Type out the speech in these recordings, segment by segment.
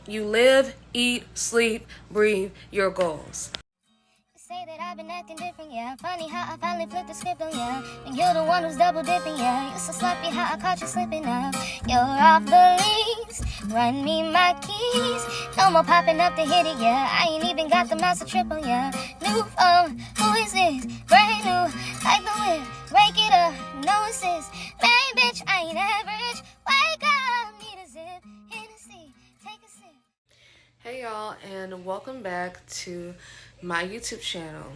You live, eat, sleep, breathe your goals. Say that I've been acting different, yeah. Funny how I finally flipped the script on ya. And you're the one who's double dipping, yeah. You're so sloppy how I caught you slipping up. You're off the leash, run me my keys. No more popping up to hit it, yeah. I ain't even got the master trip on ya. New phone, who is this? Brand new, like the whip. Break it up, no assist. Man, bitch, I ain't average. Wake up, need a zip, Hennessy, take a sip. Hey y'all, and welcome back to my YouTube channel.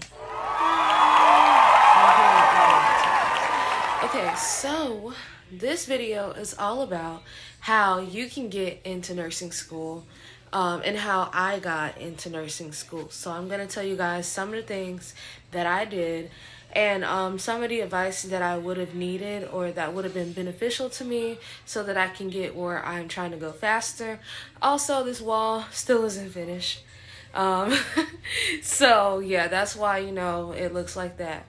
Okay, so this video is all about how you can get into nursing school and how I got into nursing school. So I'm going to tell you guys some of the things that I did and some of the advice that I would have needed or that would have been beneficial to me so that I can get where I'm trying to go faster. Also, this wall still isn't finished. So yeah, that's why, it looks like that.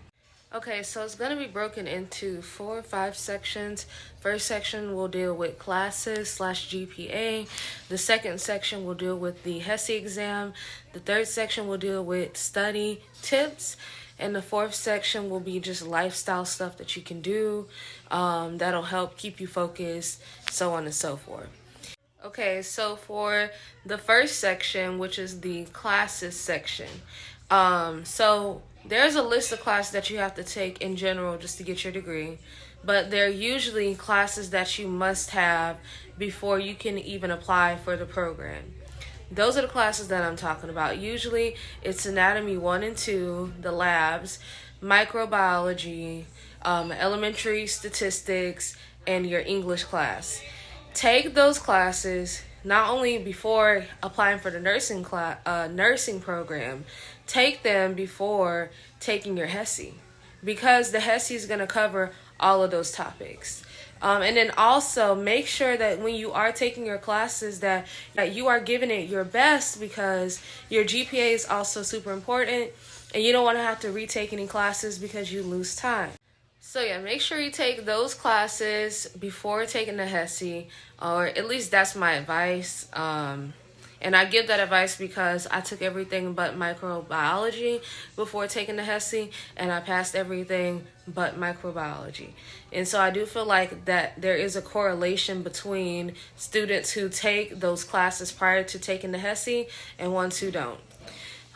Okay, so it's going to be broken into 4 or 5 sections. First section will deal with classes / GPA. The second section will deal with the HESI exam. The third section will deal with study tips. And the fourth section will be just lifestyle stuff that you can do that'll help keep you focused, so on and so forth. Okay, so for the first section, which is the classes section, so there's a list of classes that you have to take in general just to get your degree, but they're usually classes that you must have before you can even apply for the program. Those are the classes that I'm talking about. Usually it's anatomy 1 and 2, the labs, microbiology, elementary statistics, and your English class. Take those classes not only before applying for the nursing program, take them before taking your HESI, because the HESI is going to cover all of those topics. And then also make sure that when you are taking your classes that you are giving it your best, because your GPA is also super important and you don't want to have to retake any classes because you lose time. So yeah, make sure you take those classes before taking the HESI, or at least that's my advice. And I give that advice because I took everything but microbiology before taking the HESI, and I passed everything but microbiology. And so I do feel like that there is a correlation between students who take those classes prior to taking the HESI and ones who don't.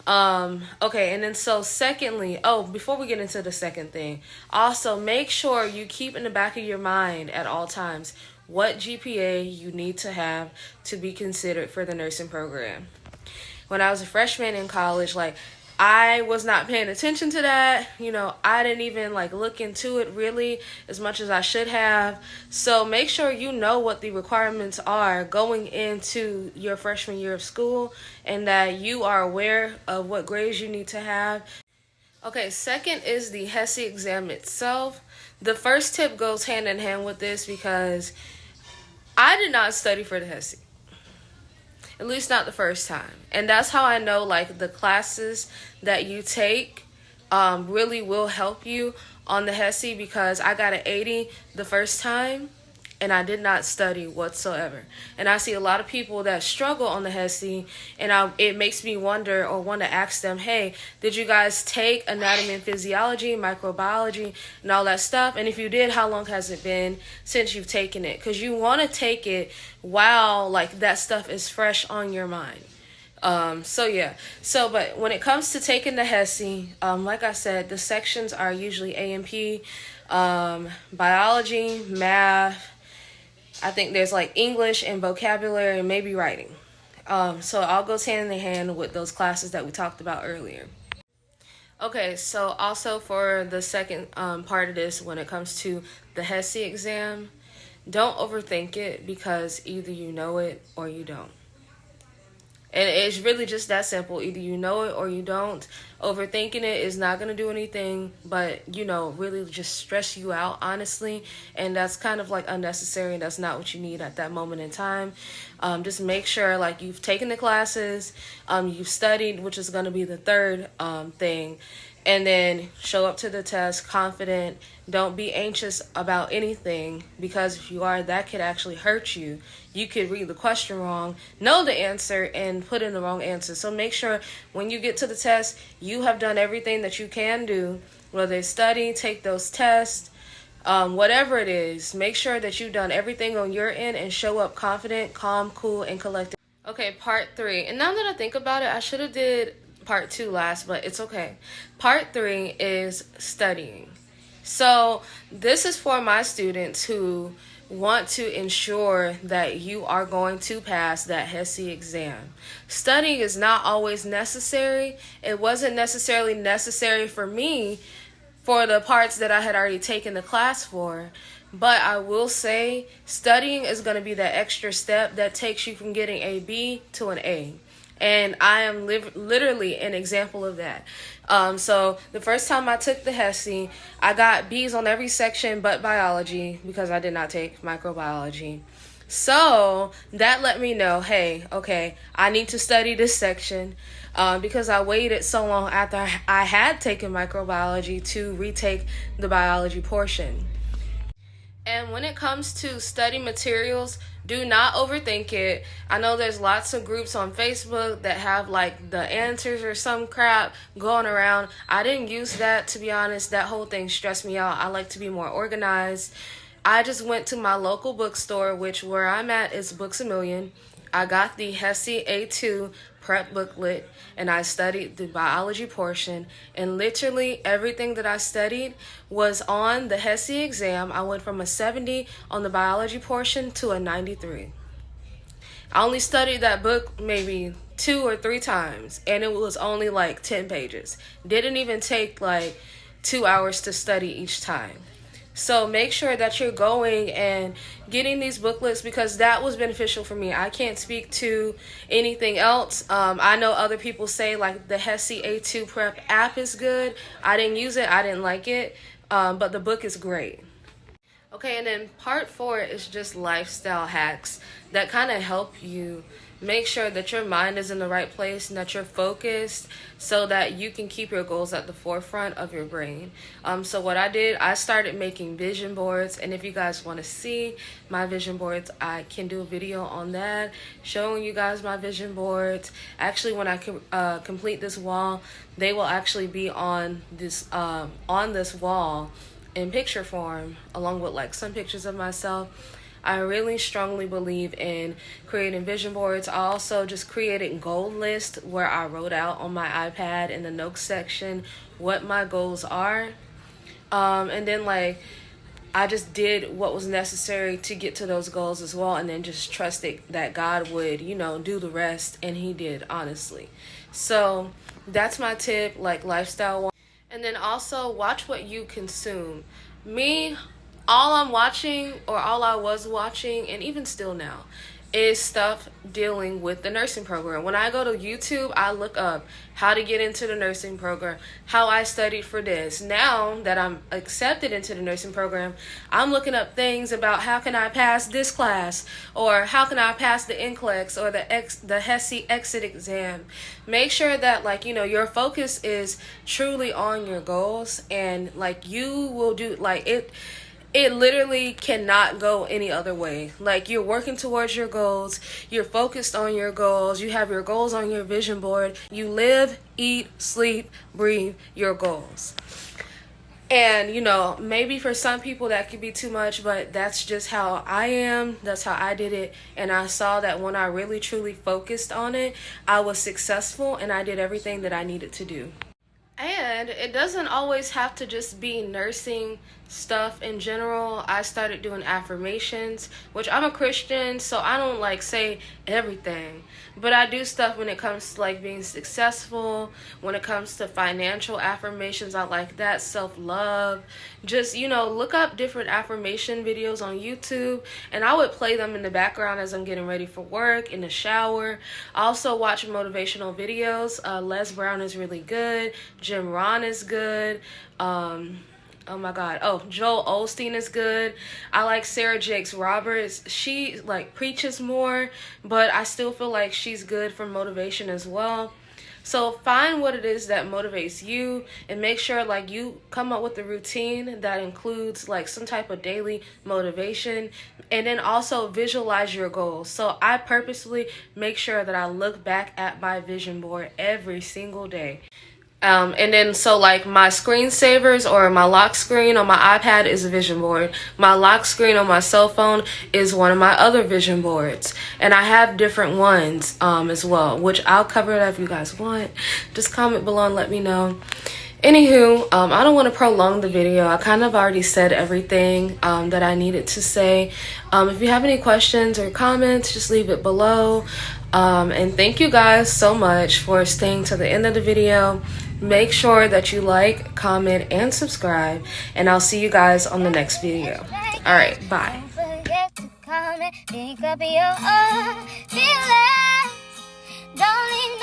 Okay, and then so secondly, before we get into the second thing, also make sure you keep in the back of your mind at all times what GPA you need to have to be considered for the nursing program. When I was a freshman in college, I was not paying attention to that. I didn't even look into it really as much as I should have. So make sure you know what the requirements are going into your freshman year of school and that you are aware of what grades you need to have. Okay, second is the HESI exam itself. The first tip goes hand in hand with this because I did not study for the HESI. At least not the first time. And that's how I know the classes that you take really will help you on the HESI, because I got an 80 the first time and I did not study whatsoever. And I see a lot of people that struggle on the HESI, and it makes me wonder or want to ask them, hey, did you guys take anatomy and physiology, microbiology, and all that stuff? And if you did, how long has it been since you've taken it? Because you want to take it while that stuff is fresh on your mind. But when it comes to taking the HESI, like I said, the sections are usually A&P, biology, math. I think there's English and vocabulary and maybe writing. So it all goes hand in hand with those classes that we talked about earlier. Okay, so also for the second part of this, when it comes to the HESI exam, don't overthink it, because either you know it or you don't. And it's really just that simple. Either you know it or you don't. Overthinking it is not going to do anything but, really just stress you out, honestly. And that's kind of unnecessary, and that's not what you need at that moment in time. Just make sure you've taken the classes, you've studied, which is going to be the third thing. and then show up to the test confident. Don't be anxious about anything, because if you are, that could actually hurt you. You could read the question wrong, know the answer, and put in the wrong answer. So make sure when you get to the test, you have done everything that you can do, whether it's study, take those tests, whatever it is. Make sure that you've done everything on your end and show up confident, calm, cool, and collected. Okay, part 3. And now that I think about it, I should have did part 2 last, but it's okay. Part 3 is studying. So this is for my students who want to ensure that you are going to pass that HESI exam. Studying is not always necessary. It wasn't necessarily necessary for me for the parts that I had already taken the class for. But I will say studying is going to be that extra step that takes you from getting a B to an A. And I am literally an example of that. So the first time I took the HESI, I got B's on every section but biology, because I did not take microbiology. So that let me know, hey, okay, I need to study this section, because I waited so long after I had taken microbiology to retake the biology portion. And when it comes to study materials, do not overthink it. I know there's lots of groups on Facebook that have like the answers or some crap going around. I didn't use that, to be honest. That whole thing stressed me out. I like to be more organized. I just went to my local bookstore, which where I'm at is Books A Million. I got the HESI A2 prep booklet, and I studied the biology portion, and literally everything that I studied was on the HESI exam. I went from a 70 on the biology portion to a 93. I only studied that book maybe 2 or 3 times, and it was only like 10 pages. Didn't even take like 2 hours to study each time. So make sure that you're going and getting these booklets, because that was beneficial for me. I can't speak to anything else. I know other people say like the HESI A2 Prep app is good. I didn't use it. I didn't like it. But the book is great. Okay, and then part 4 is just lifestyle hacks that kind of help you make sure that your mind is in the right place and that you're focused, so that you can keep your goals at the forefront of your brain. So what I did, I started making vision boards, and if you guys want to see my vision boards, I can do a video on that, showing you guys my vision boards. Actually, when I complete this wall, they will actually be on this wall in picture form, along with like some pictures of myself. I really strongly believe in creating vision boards. I also just created goal list where I wrote out on my iPad in the notes section what my goals are. And then like I just did what was necessary to get to those goals as well, and then just trusted that God would, do the rest, and he did, honestly. So that's my tip, like lifestyle. And then also watch what you consume. Me, all I'm watching, or all I was watching, and even still now, is stuff dealing with the nursing program. When I go to YouTube, I look up how to get into the nursing program, how I studied for this. Now that I'm accepted into the nursing program, I'm looking up things about how can I pass this class, or how can I pass the NCLEX or the HESI exit exam. Make sure that your focus is truly on your goals, and like you will do it literally cannot go any other way. Like, you're working towards your goals. You're focused on your goals. You have your goals on your vision board. You live, eat, sleep, breathe your goals. And, maybe for some people that could be too much, but that's just how I am. That's how I did it. And I saw that when I really, truly focused on it, I was successful, and I did everything that I needed to do. And it doesn't always have to just be nursing stuff in general. I started doing affirmations, which I'm a Christian, so I don't say everything, but I do stuff when it comes to being successful. When it comes to financial affirmations, I like that. Self-love. Just look up different affirmation videos on YouTube, and I would play them in the background as I'm getting ready for work, in the shower. I also watch motivational videos. Les Brown is really good. Jim Rohn is good. Oh my God. Oh, Joel Osteen is good. I like Sarah Jakes Roberts. She preaches more, but I still feel like she's good for motivation as well. So find what it is that motivates you and make sure like you come up with a routine that includes like some type of daily motivation, and then also visualize your goals. So I purposely make sure that I look back at my vision board every single day. And then so like my screensavers or my lock screen on my iPad is a vision board. My lock screen on my cell phone is one of my other vision boards. And I have different ones as well, which I'll cover it if you guys want. Just comment below and let me know. Anywho, I don't want to prolong the video. I kind of already said everything that I needed to say. If you have any questions or comments, just leave it below. And thank you guys so much for staying to the end of the video. Make sure that you like, comment, and subscribe. And I'll see you guys on the next video. All right, bye. Don't forget to comment, pick up your feelings. Don't leave